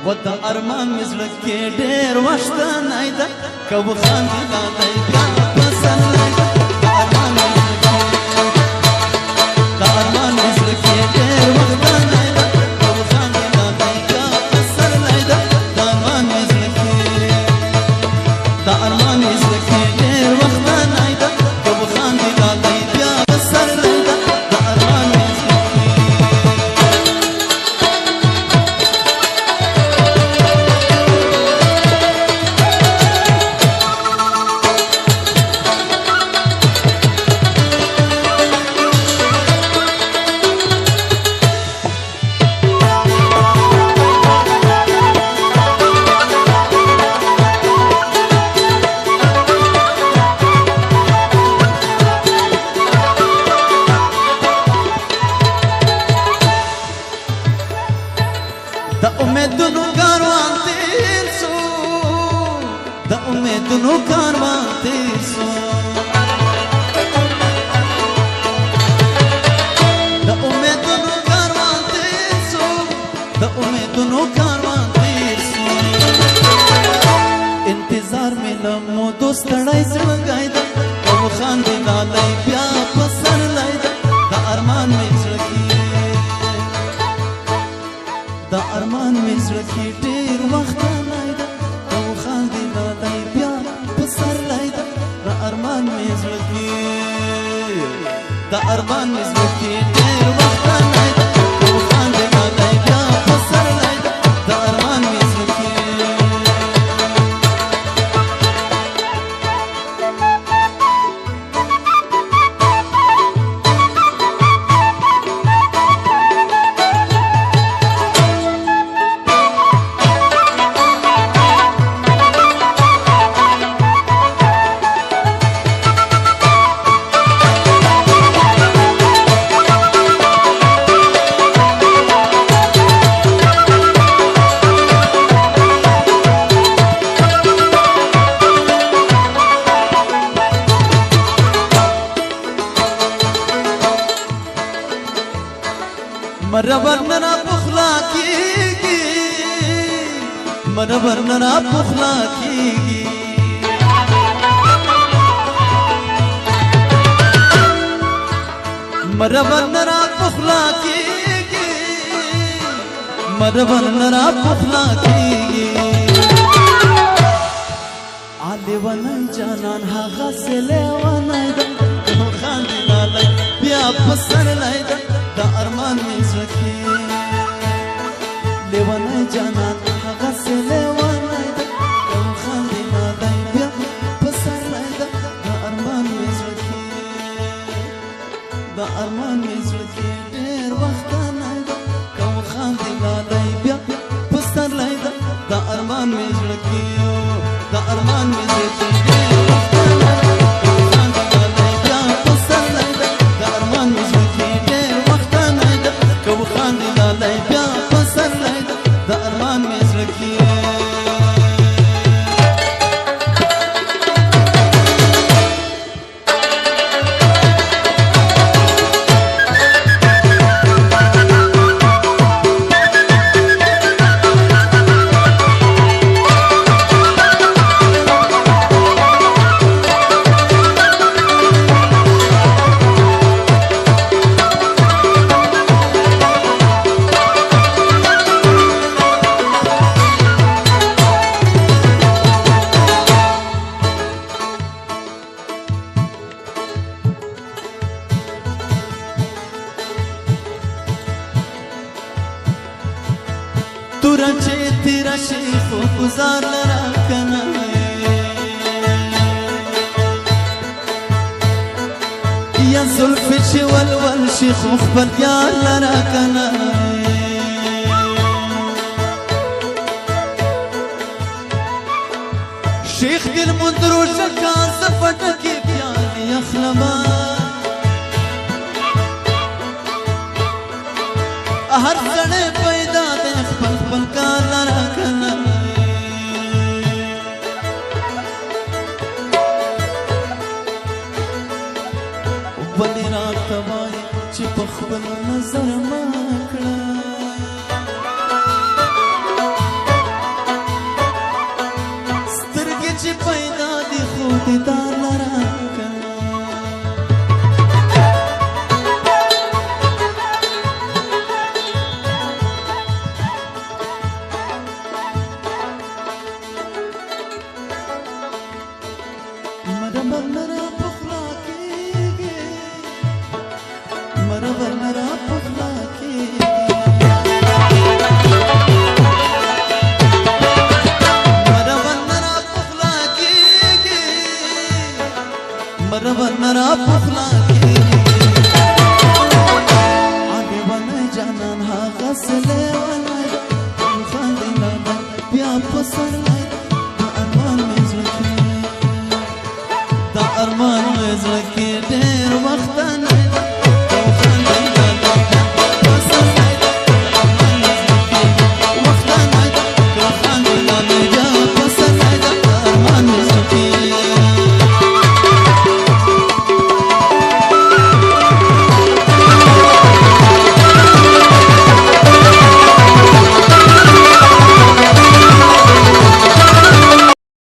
و د ارمان مې زړه کې ډېر وختنی ده که وخاندې دا دی بیا پسرلی ده د ارمان مې زړه کې ډېر وختنی ده که وخاندې دا دی بیا پسرلی ده د ارمان مې زړه کې ډېر وختنی ده که وخاندې دا دی بیا پسرلی ده د ارمان مې زړه د امیدونو کاروان تیر سو د امیدونو کاروان تیر سو د امیدونو کاروان تیر سو د امیدونو کاروان تیر سو انتظار مې له مودو ستړی زړه ګای ده که وخاندې لالی بیا پسرلی ده د ارمان مې زړه کې د ارمان مې زړه کې ډېر وختنی ده که وخاندې لالی بیا پسرلی ده د ارمان مې زړه کې ډېر وختنی ده که وخاندې لالی بیا پسرلی ده د ارمان مې زړه کې مربر ننا پخلا کیږي مربر ننا پخلا کیږي مربر ننا پخلا کیږي مربر ننا پخلا کیږي علي ونای جانان هغه سله ونای ده خاندي لالی بیا پسرلی ده د ارمان مې زړه کې لیونی جانان هغسې لیونی ده که وخاندې لالی بیا پسرلی ده د ارمان مې زړه کې ډېر وختنی ده که وخاندې لالی بیا پسرلی ده د ارمان مې زړه کې ډېر وختنی ده تورا چې تیرا شي خو گزار لرا کنه یا زلف چې ولول شي خو خپل یار لرا کنه شیخ دل مندرو شکا زفت کی پیالی اخلما هر سړی پیدا دی خپل خپل کار لرا کنه ولې راته وایي چې په خپل نظر ما کړه دې دا